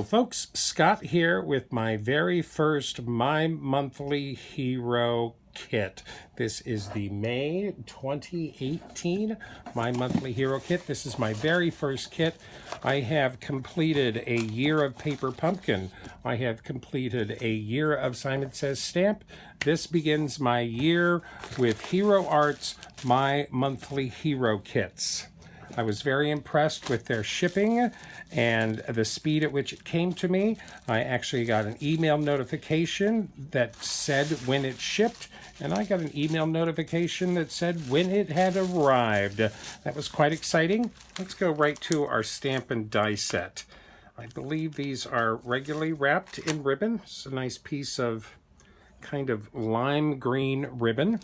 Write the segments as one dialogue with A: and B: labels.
A: folks, Scott here with my very first My Monthly Hero kit. This is the May 2018 My Monthly Hero kit. This is my very first kit. I have completed a year of Paper Pumpkin. I have completed a year of Simon Says Stamp. This begins my year with Hero Art's My Monthly Hero kits. I was very impressed with their shipping and the speed at which it came to me. I actually got an email notification that said when it shipped, and I got an email notification that said when it had arrived. That was quite exciting. Let's go right to our stamp and die set. I believe these are regularly wrapped in ribbon. It's a nice piece of kind of lime green ribbon.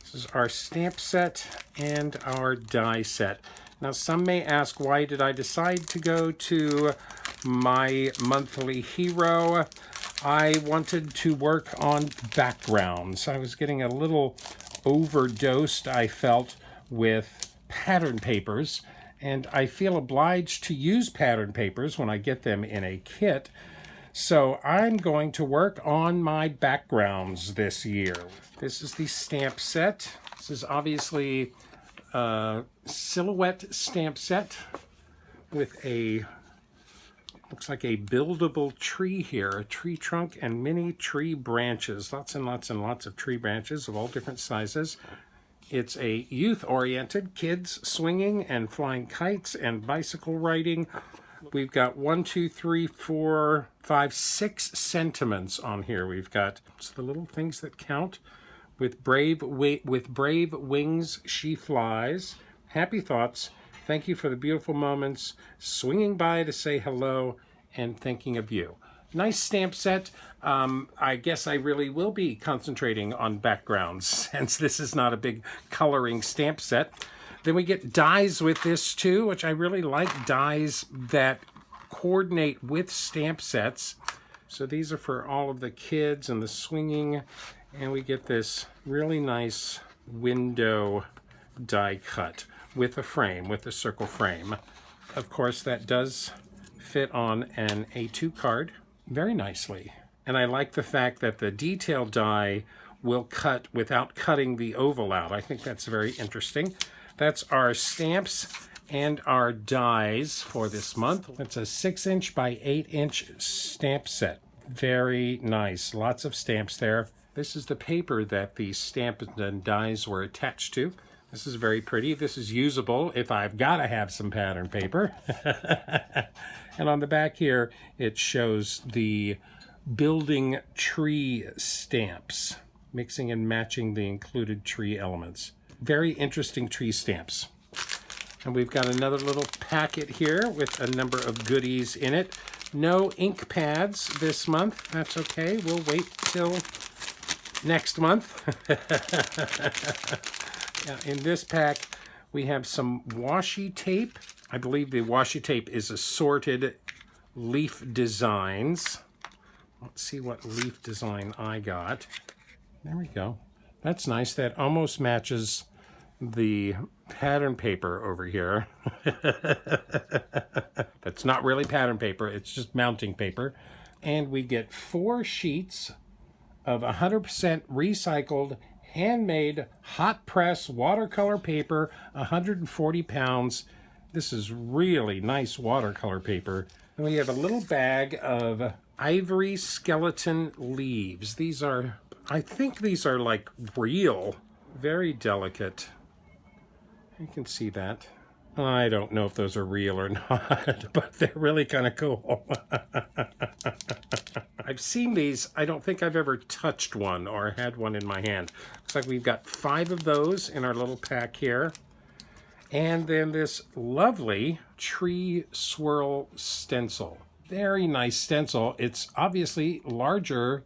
A: This is our stamp set and our die set. Now, some may ask, why did I decide to go to My Monthly Hero? I wanted to work on backgrounds. I was getting a little overdosed, I felt, with pattern papers, and I feel obliged to use pattern papers when I get them in a kit. So I'm going to work on my backgrounds this year. This is the stamp set. This is obviously a silhouette stamp set with a, looks like a buildable tree here, a tree trunk and mini tree branches. Lots and lots and lots of tree branches of all different sizes. It's a youth-oriented, kids swinging and flying kites and bicycle riding. We've got 1, 2, 3, 4, 5, 6 sentiments on here. We've got the little things that count. With brave wings she flies. Happy thoughts. Thank you for the beautiful moments. Swinging by to say hello and thinking of you. Nice stamp set. I guess I really will be concentrating on backgrounds since this is not a big coloring stamp set. Then we get dies with this too, which I really like, dies that coordinate with stamp sets. So these are for all of the kids and the swinging. And we get this really nice window die cut with a frame, with a circle frame. Of course, that does fit on an A2 card very nicely. And I like the fact that the detail die will cut without cutting the oval out. I think that's very interesting. That's our stamps and our dies for this month. It's a 6-inch by 8-inch stamp set. Very nice. Lots of stamps there. This is the paper that the stamps and dies were attached to. This is very pretty. This is usable if I've got to have some pattern paper. And on the back here, it shows the building tree stamps, mixing and matching the included tree elements. Very interesting tree stamps. And we've got another little packet here with a number of goodies in it. No ink pads this month. That's okay. We'll wait till next month. In this pack, we have some washi tape. I believe the washi tape is assorted leaf designs. Let's see what leaf design I got. There we go. That's nice. That almost matches the pattern paper over here. That's not really pattern paper. It's just mounting paper. And we get 4 sheets of 100% recycled, handmade, hot press watercolor paper, 140 pounds. This is really nice watercolor paper. And we have a little bag of ivory skeleton leaves. These are, I think these are like real, very delicate. You can see that. I don't know if those are real or not, but they're really kind of cool. I've seen these. I don't think I've ever touched one or had one in my hand. Looks like we've got 5 of those in our little pack here. And then this lovely tree swirl stencil. Very nice stencil. It's obviously larger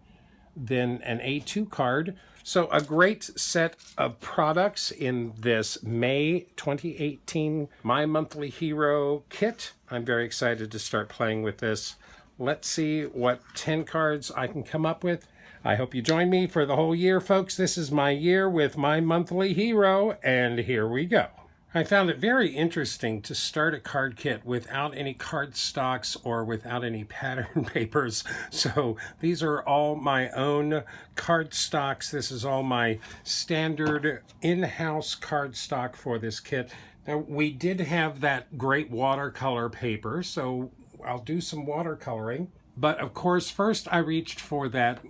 A: than an A2 card. So a great set of products in this May 2018 My Monthly Hero kit. I'm very excited to start playing with this. Let's see what 10 cards I can come up with. I hope you join me for the whole year, folks. This is my year with My Monthly Hero, and here we go. I found it very interesting to start a card kit without any cardstocks or without any pattern papers. So these are all my own cardstocks. This is all my standard in-house cardstock for this kit. Now, we did have that great watercolor paper, so I'll do some watercoloring. But of course, first I reached for that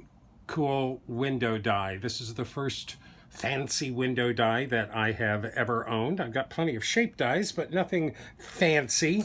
A: cool window die. This is the first fancy window die that I have ever owned. I've got plenty of shape dies, but nothing fancy.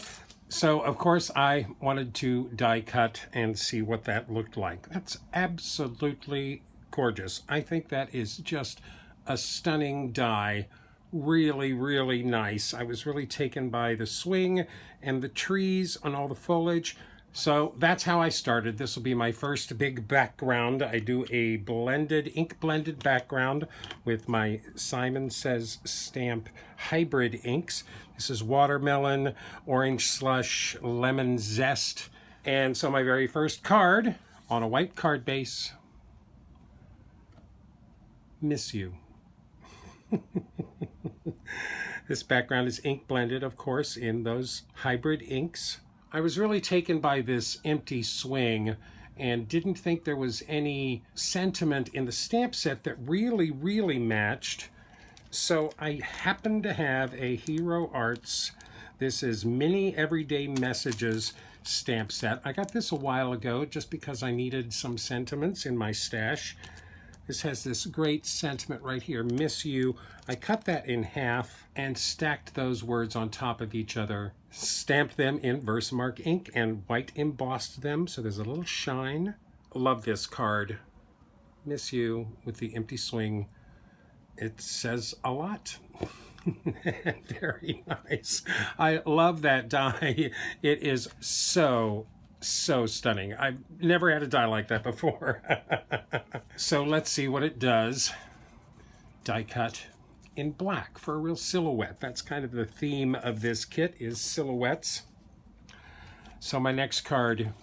A: So of course I wanted to die cut and see what that looked like. That's absolutely gorgeous. I think that is just a stunning die. Really, really nice. I was really taken by the swing and the trees and all the foliage. So that's how I started. This will be my first big background. I do a ink blended background with my Simon Says Stamp hybrid inks. This is watermelon, orange slush, lemon zest. And so my very first card on a white card base, Miss You. This background is ink blended, of course, in those hybrid inks. I was really taken by this empty swing and didn't think there was any sentiment in the stamp set that really matched. So I happen to have a Hero Arts. This is Mini Everyday Messages stamp set. I got this a while ago just because I needed some sentiments in my stash. This has this great sentiment right here, Miss You. I cut that in half and stacked those words on top of each other, stamped them in Versamark ink and white embossed them so there's a little shine. Love this card, Miss You, with the empty swing. It says a lot. Very nice. I love that die. It is so stunning. I've never had a die like that before. So let's see what it does. Die cut in black for a real silhouette. That's kind of the theme of this kit, is silhouettes. So my next card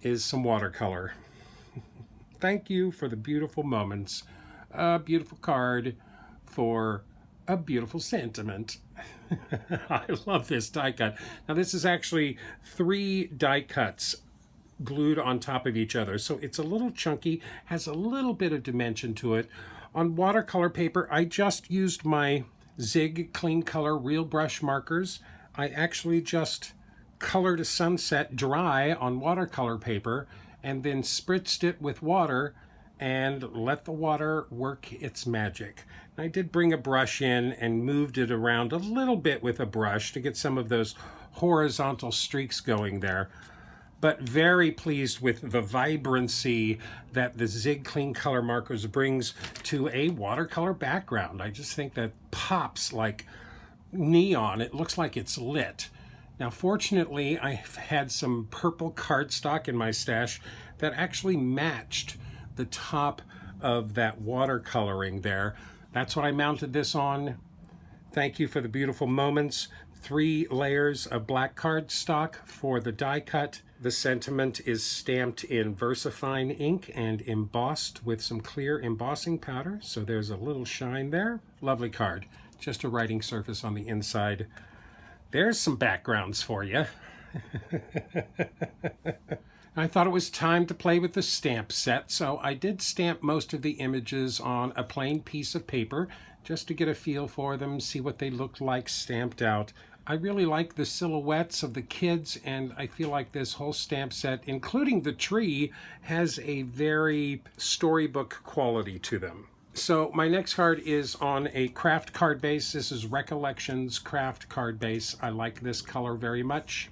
A: is some watercolor. Thank you for the beautiful moments. A beautiful card for a beautiful sentiment. I love this die cut. Now this is actually 3 die cuts glued on top of each other. So it's a little chunky, has a little bit of dimension to it. On watercolor paper, I just used my Zig Clean Color Real Brush markers. I actually just colored a sunset dry on watercolor paper and then spritzed it with water and let the water work its magic. I did bring a brush in and moved it around a little bit with a brush to get some of those horizontal streaks going there. But very pleased with the vibrancy that the Zig Clean Color markers brings to a watercolor background. I just think that pops like neon. It looks like it's lit. Now, fortunately, I've had some purple cardstock in my stash that actually matched the top of that watercoloring there. That's what I mounted this on. Thank you for the beautiful moments. 3 layers of black cardstock for the die cut. The sentiment is stamped in VersaFine ink and embossed with some clear embossing powder, so there's a little shine there. Lovely card. Just a writing surface on the inside. There's some backgrounds for you. I thought it was time to play with the stamp set, so I did stamp most of the images on a plain piece of paper just to get a feel for them, see what they looked like stamped out. I really like the silhouettes of the kids, and I feel like this whole stamp set, including the tree, has a very storybook quality to them. So my next card is on a craft card base. This is Recollections craft card base. I like this color very much.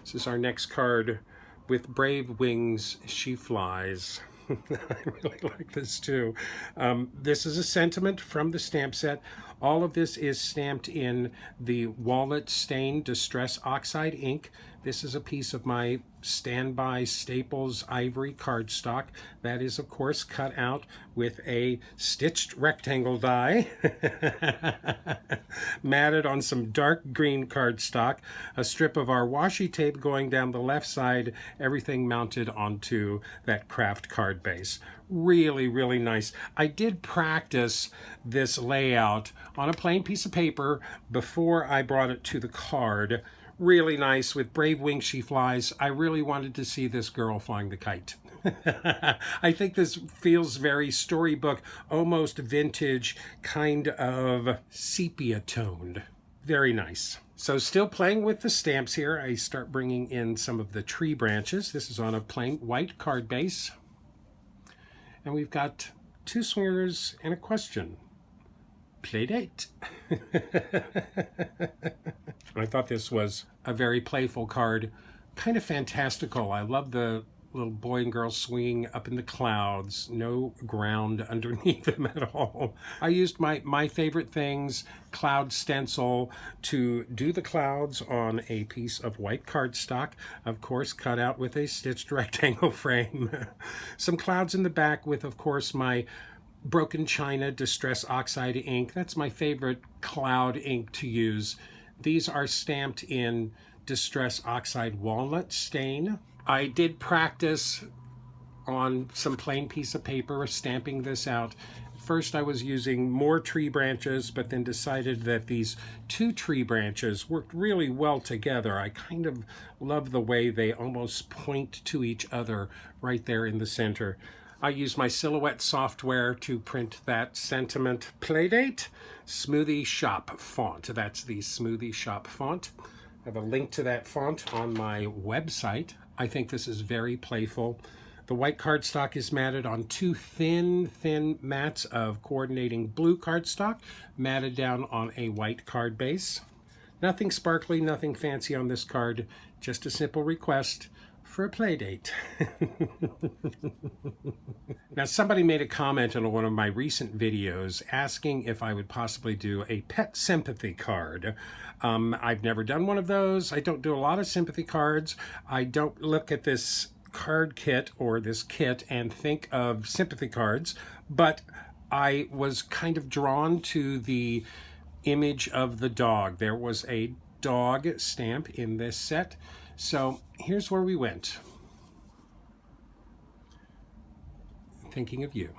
A: This is our next card. With brave wings, she flies. I really like this too. This is a sentiment from the stamp set. All of this is stamped in the Walnut Stain Distress Oxide ink. This is a piece of my standby Staples ivory cardstock that is, of course, cut out with a stitched rectangle die, matted on some dark green cardstock, a strip of our washi tape going down the left side, everything mounted onto that craft card base. Really, really nice. I did practice this layout on a plain piece of paper before I brought it to the card. Really nice with Brave Wings She Flies. I really wanted to see this girl flying the kite. I think this feels very storybook, almost vintage, kind of sepia toned. Very nice. So still playing with the stamps here, I start bringing in some of the tree branches. This is on a plain white card base. And we've got two swingers and a question. Playdate. I thought this was a very playful card, kind of fantastical. I love the little boy and girl swinging up in the clouds, no ground underneath them at all. I used my favorite things, cloud stencil, to do the clouds on a piece of white cardstock, of course cut out with a stitched rectangle frame. Some clouds in the back with, of course, my Broken China Distress Oxide ink. That's my favorite cloud ink to use. These are stamped in Distress Oxide Walnut Stain. I did practice on some plain piece of paper stamping this out. First I was using more tree branches, but then decided that these two tree branches worked really well together. I kind of love the way they almost point to each other right there in the center. I use my Silhouette software to print that sentiment. Playdate Smoothie Shop font. That's the Smoothie Shop font. I have a link to that font on my website. I think this is very playful. The white cardstock is matted on two thin mats of coordinating blue cardstock, matted down on a white card base. Nothing sparkly, nothing fancy on this card, just a simple request for a play date. Now, somebody made a comment on one of my recent videos asking if I would possibly do a pet sympathy card. I've never done one of those. I don't do a lot of sympathy cards. I don't look at this card kit or this kit and think of sympathy cards, but I was kind of drawn to the image of the dog. There was a dog stamp in this set. So here's where we went. Thinking of you.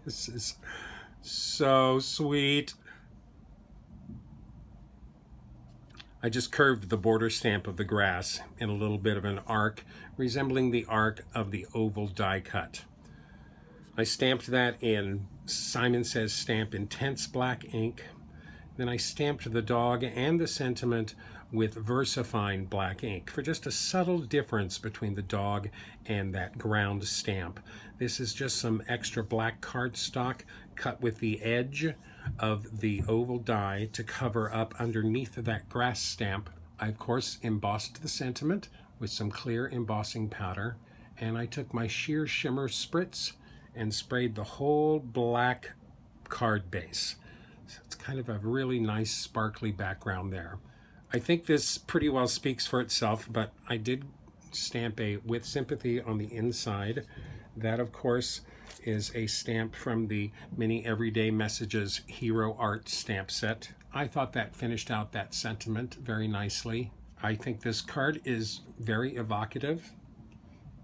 A: This is so sweet. I just curved the border stamp of the grass in a little bit of an arc, resembling the arc of the oval die cut. I stamped that in Simon Says Stamp Intense black ink. Then I stamped the dog and the sentiment with VersaFine black ink for just a subtle difference between the dog and that ground stamp. This is just some extra black cardstock cut with the edge of the oval die to cover up underneath that grass stamp. I, of course, embossed the sentiment with some clear embossing powder, and I took my sheer shimmer spritz and sprayed the whole black card base. So it's kind of a really nice sparkly background there. I think this pretty well speaks for itself, but I did stamp a With Sympathy on the inside. That, of course, is a stamp from the Mini Everyday Messages Hero Art stamp set. I thought that finished out that sentiment very nicely. I think this card is very evocative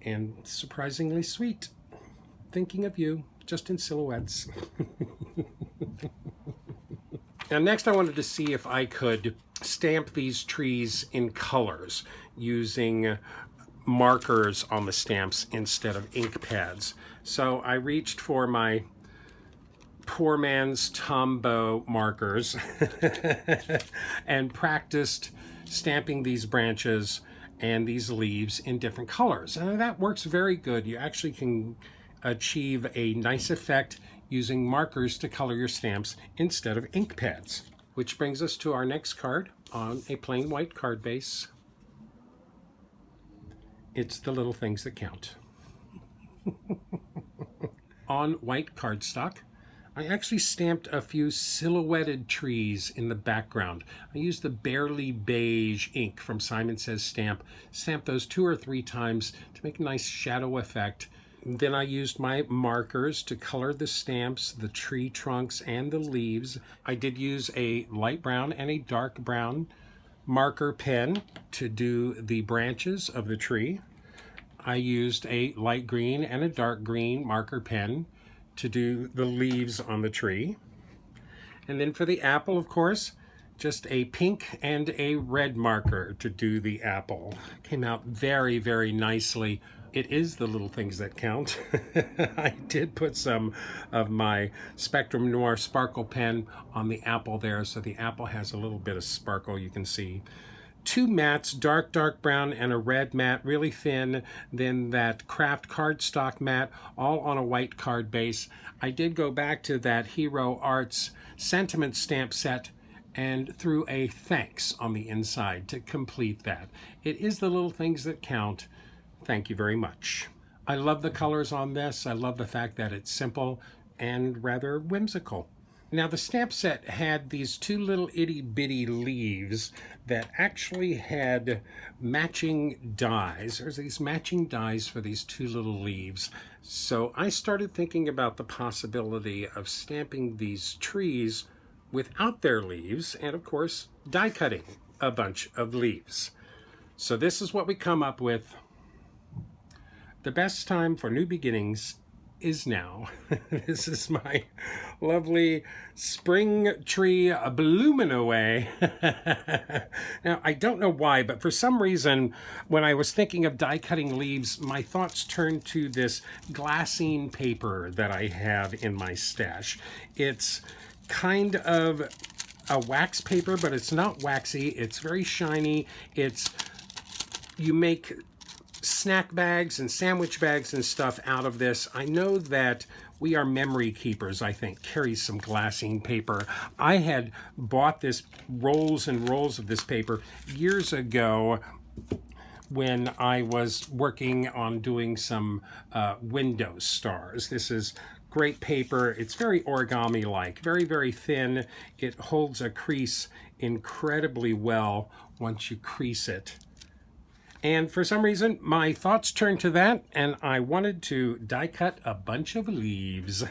A: and surprisingly sweet. Thinking of you, just in silhouettes. Now next I wanted to see if I could stamp these trees in colors using markers on the stamps instead of ink pads. So I reached for my poor man's Tombow markers and practiced stamping these branches and these leaves in different colors. And that works very good. You actually can achieve a nice effect using markers to color your stamps instead of ink pads. Which brings us to our next card on a plain white card base. It's the little things that count. On white cardstock, I actually stamped a few silhouetted trees in the background. I used the Barely Beige ink from Simon Says Stamp. Stamped those 2 or 3 times to make a nice shadow effect. Then I used my markers to color the stamps, the tree trunks, and the leaves. I did use a light brown and a dark brown marker pen to do the branches of the tree. I used a light green and a dark green marker pen to do the leaves on the tree. And then for the apple, of course, just a pink and a red marker to do the apple. Came out very, very nicely. It is the little things that count. I did put some of my Spectrum Noir sparkle pen on the apple there, so the apple has a little bit of sparkle you can see. 2 mattes, dark brown and a red matte, really thin, then that craft cardstock matte, all on a white card base. I did go back to that Hero Arts sentiment stamp set and threw a thanks on the inside to complete that. It is the little things that count. Thank you very much. I love the colors on this. I love the fact that it's simple and rather whimsical. Now the stamp set had these 2 little itty bitty leaves that actually had matching dies. There's these matching dies for these 2 little leaves. So I started thinking about the possibility of stamping these trees without their leaves and of course die cutting a bunch of leaves. So this is what we come up with. The best time for new beginnings is now. This is my lovely spring tree blooming away. Now, I don't know why, but for some reason, when I was thinking of die cutting leaves, my thoughts turned to this glassine paper that I have in my stash. It's kind of a wax paper, but it's not waxy. It's very shiny. You make snack bags and sandwich bags and stuff out of this. I know that We Are Memory Keepers, I think, carries some glassine paper. I had bought this rolls and rolls of this paper years ago when I was working on doing some window stars. This is great paper. It's very origami-like, very, very thin. It holds a crease incredibly well once you crease it. And for some reason, my thoughts turned to that, and I wanted to die cut a bunch of leaves.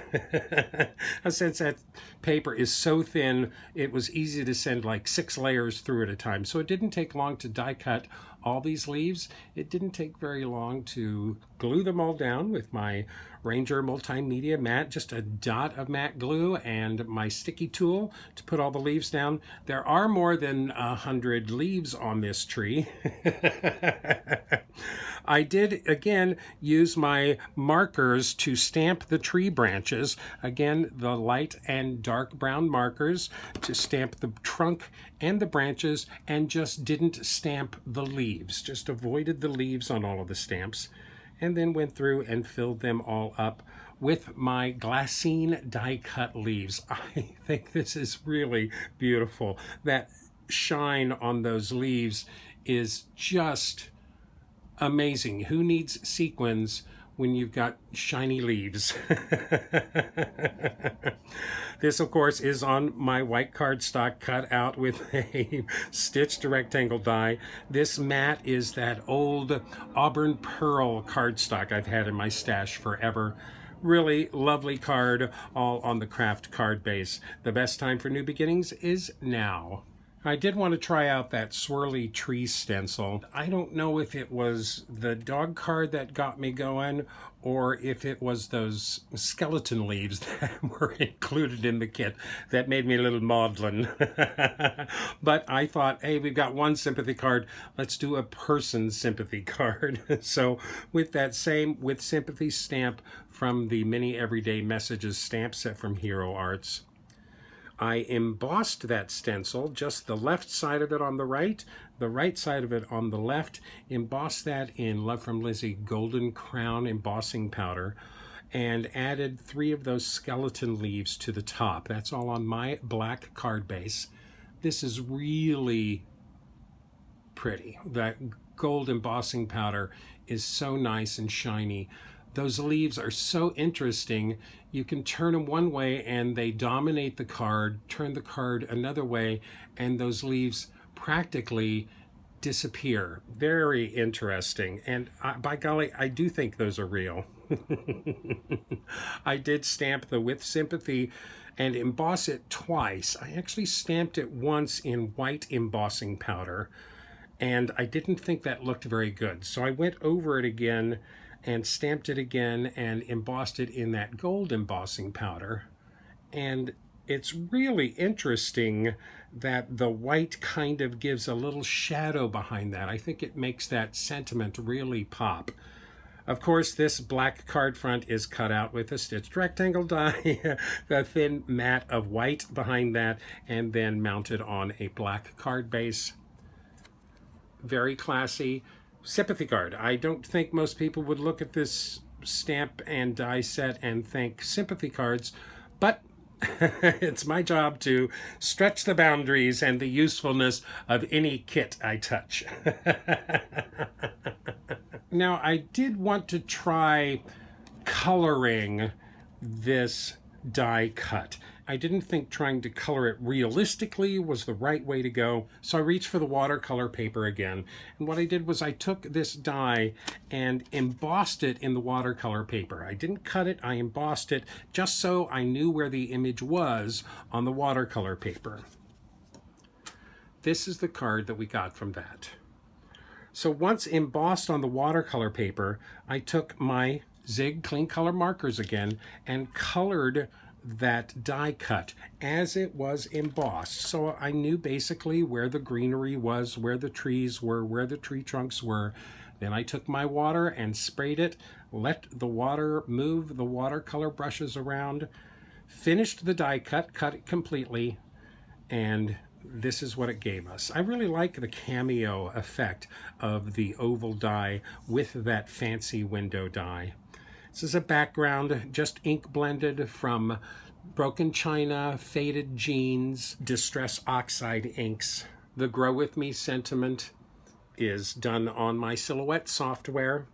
A: Since that paper is so thin, it was easy to send like 6 layers through at a time. So it didn't take long to die cut all these leaves. It didn't take very long to glue them all down with my Ranger Multimedia Matte, just a dot of matte glue and my sticky tool to put all the leaves down. There are more than 100 leaves on this tree. I did, again, use my markers to stamp the tree branches. Again, the light and dark brown markers to stamp the trunk and the branches, and just didn't stamp the leaves. Just avoided the leaves on all of the stamps, and then went through and filled them all up with my glassine die cut leaves. I think this is really beautiful. That shine on those leaves is just amazing. Who needs sequins when you've got shiny leaves? This, of course, is on my white cardstock cut out with a stitched rectangle die. This mat is that old Auburn Pearl cardstock I've had in my stash forever. Really lovely card, all on the craft card base. The best time for new beginnings is now. I did want to try out that swirly tree stencil. I don't know if it was the dog card that got me going or if it was those skeleton leaves that were included in the kit that made me a little maudlin. But I thought, hey, we've got one sympathy card. Let's do a person sympathy card. So with that same with sympathy stamp from the Mini Everyday Messages stamp set from Hero Arts, I embossed that stencil, just the left side of it on the right side of it on the left, embossed that in Love from Lizzie Golden Crown embossing powder, and added 3 of those skeleton leaves to the top. That's all on my black card base. This is really pretty. That gold embossing powder is so nice and shiny. Those leaves are so interesting. You can turn them one way and they dominate the card, turn the card another way, and those leaves practically disappear. Very interesting. And by golly, I do think those are real. I did stamp the With Sympathy and emboss it twice. I actually stamped it once in white embossing powder, and I didn't think that looked very good. So I went over it again and stamped it again and embossed it in that gold embossing powder. And it's really interesting that the white kind of gives a little shadow behind that. I think it makes that sentiment really pop. Of course, this black card front is cut out with a stitched rectangle die, the thin mat of white behind that, and then mounted on a black card base. Very classy. Sympathy card. I don't think most people would look at this stamp and die set and think sympathy cards, but it's my job to stretch the boundaries and the usefulness of any kit I touch. Now, I did want to try coloring this die cut. I didn't think trying to color it realistically was the right way to go, so I reached for the watercolor paper again. And what I did was I took this die and embossed it in the watercolor paper. I didn't cut it, I embossed it just so I knew where the image was on the watercolor paper. This is the card that we got from that. So once embossed on the watercolor paper, I took my Zig clean color markers again and colored that die cut as it was embossed. So I knew basically where the greenery was, where the trees were, where the tree trunks were. Then I took my water and sprayed it, let the water move the watercolor brushes around, finished the die cut, cut it completely, and this is what it gave us. I really like the cameo effect of the oval die with that fancy window die. This is a background, just ink blended from broken china, faded jeans, distress oxide inks. The Grow With Me sentiment is done on my Silhouette software.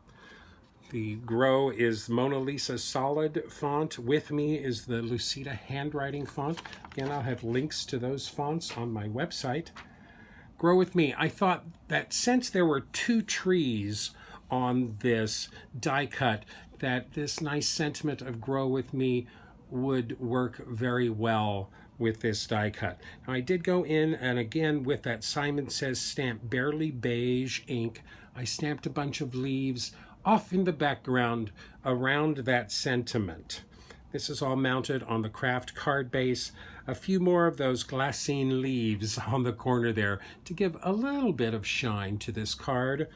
A: The Grow is Mona Lisa solid font. With Me is the Lucida handwriting font. Again, I'll have links to those fonts on my website. Grow With Me. I thought that since there were two trees on this die cut, that this nice sentiment of Grow With Me would work very well with this die cut. Now I did go in and again with that Simon Says stamp Barely Beige ink, I stamped a bunch of leaves off in the background around that sentiment. This is all mounted on the craft card base. A few more of those glassine leaves on the corner there to give a little bit of shine to this card.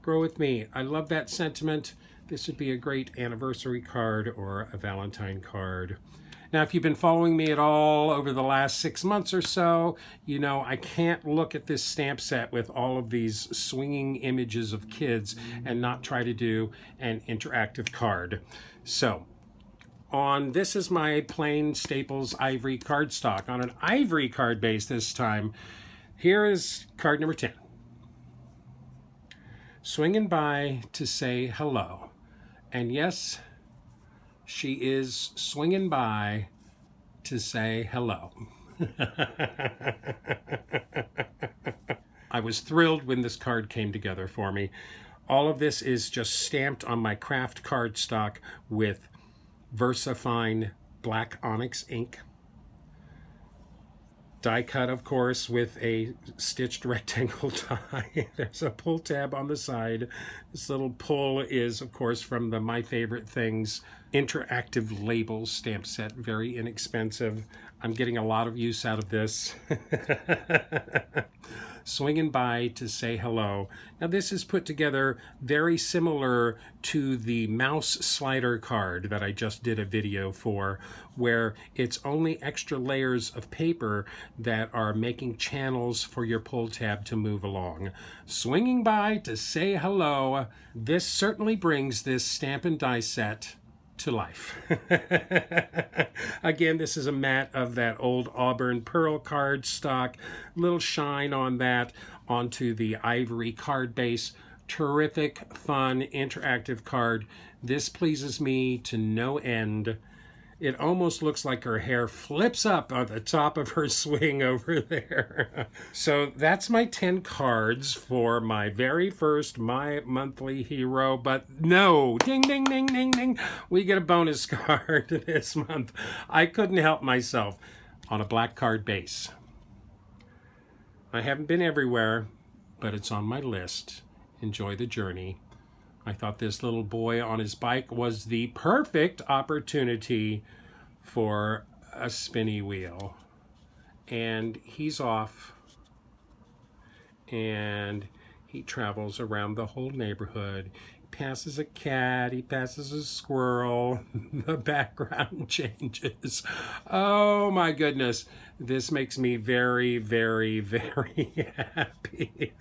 A: Grow With Me. I love that sentiment. This would be a great anniversary card or a Valentine card. Now, if you've been following me at all over the last 6 months or so, you know I can't look at this stamp set with all of these swinging images of kids and not try to do an interactive card. So, this is my plain Staples ivory cardstock. On an ivory card base this time, here is card number 10. Swinging by to say hello. And yes, she is swinging by to say hello. I was thrilled when this card came together for me. All of this is just stamped on my craft cardstock with VersaFine black onyx ink. Die cut, of course, with a stitched rectangle die. There's a pull tab on the side. This little pull is, of course, from the My Favorite Things interactive labels stamp set. Very inexpensive. I'm getting a lot of use out of this. Swinging by to say hello. Now this is put together very similar to the mouse slider card that I just did a video for, where it's only extra layers of paper that are making channels for your pull tab to move along. Swinging by to say hello. This certainly brings this Stampin' Die set to life. Again, this is a mat of that old Auburn Pearl card stock. Little shine on that onto the ivory card base. terrific, fun, interactive card. This pleases me to no end. It almost looks like her hair flips up on the top of her swing over there. So that's my 10 cards for my very first My Monthly Hero. But no, ding, ding, ding, ding, ding. We get a bonus card this month. I couldn't help myself on a black card base. I haven't been everywhere, but it's on my list. Enjoy the journey. I thought this little boy on his bike was the perfect opportunity for a spinny wheel. And he's off, and he travels around the whole neighborhood. He passes a cat, he passes a squirrel, the background changes. Oh my goodness, this makes me very, very, very happy.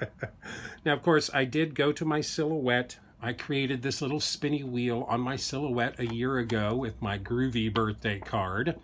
A: Now, of course, I did go to my silhouette. I created this little spinny wheel on my silhouette a year ago with my groovy birthday card.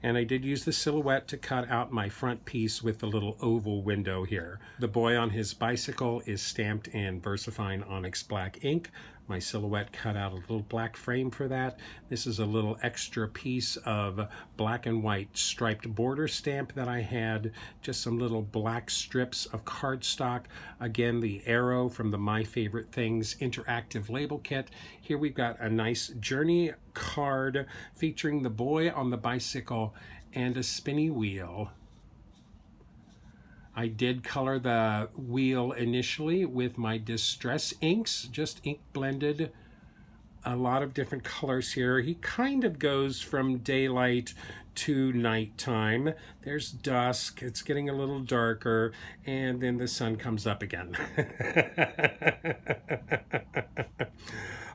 A: And I did use the silhouette to cut out my front piece with the little oval window here. The boy on his bicycle is stamped in VersaFine Onyx Black ink. My silhouette cut out a little black frame for that. This is a little extra piece of black and white striped border stamp that I had. Just some little black strips of cardstock. Again, the arrow from the My Favorite Things interactive label kit. Here we've got a nice journey card featuring the boy on the bicycle and a spinny wheel. I did color the wheel initially with my distress inks, just ink blended. A lot of different colors here. He kind of goes from daylight to nighttime. There's dusk, it's getting a little darker, and then the sun comes up again.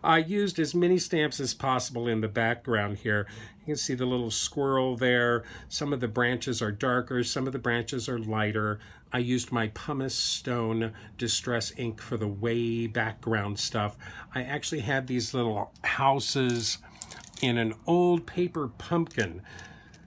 A: I used as many stamps as possible in the background here. You can see the little squirrel there. Some of the branches are darker, some of the branches are lighter. I used my pumice stone distress ink for the way background stuff. I actually had these little houses in an old paper pumpkin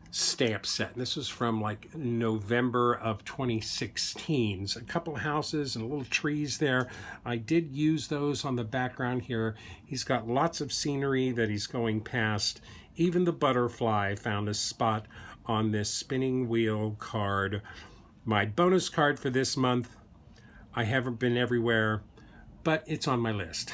A: stamp set. This was from like November of 2016. So a couple houses and little trees there. I did use those on the background here. He's got lots of scenery that he's going past. Even the butterfly found a spot on this spinning wheel card. My bonus card for this month, I haven't been everywhere, but it's on my list.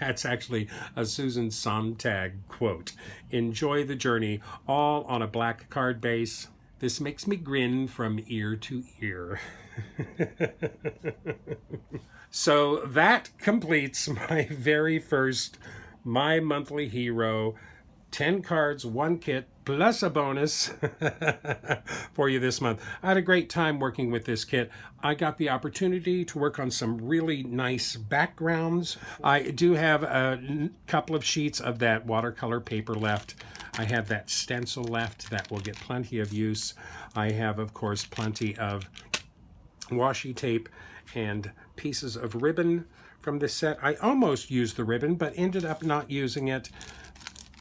A: That's actually a Susan Sontag quote. Enjoy the journey, all on a black card base. This makes me grin from ear to ear. So that completes my very first My Monthly Hero 10 cards, 1 kit, plus a bonus for you this month. I had a great time working with this kit. I got the opportunity to work on some really nice backgrounds. I do have a couple of sheets of that watercolor paper left. I have that stencil left that will get plenty of use. I have, of course, plenty of washi tape and pieces of ribbon from this set. I almost used the ribbon, but ended up not using it.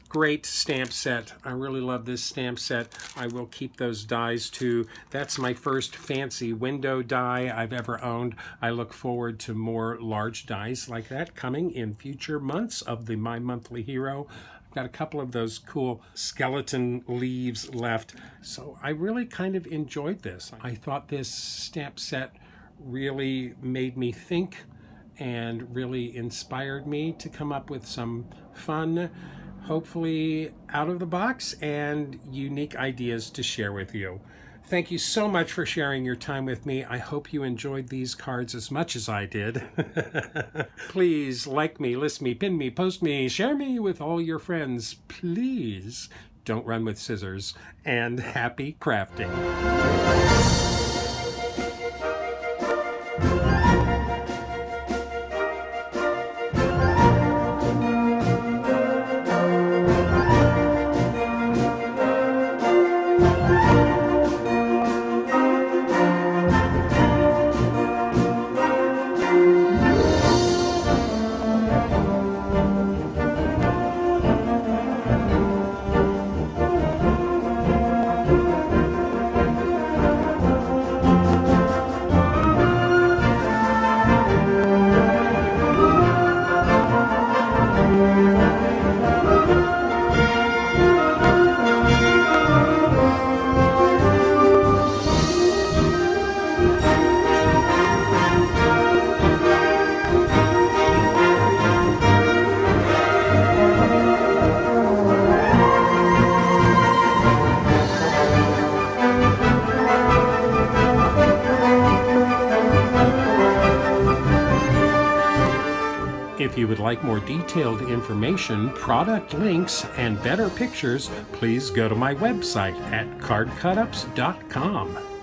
A: Great stamp set. I really love this stamp set. I will keep those dies too. That's my first fancy window die I've ever owned. I look forward to more large dies like that coming in future months of the My Monthly Hero. I've got a couple of those cool skeleton leaves left. So I really kind of enjoyed this. I thought this stamp set really made me think and really inspired me to come up with some fun, hopefully out of the box and unique ideas to share with you. Thank you so much for sharing your time with me. I hope you enjoyed these cards as much as I did. Please like me, list me, pin me, post me, share me with all your friends. Please don't run with scissors, and happy crafting. like more detailed information, product links, and better pictures, please go to my website at cardcutups.com.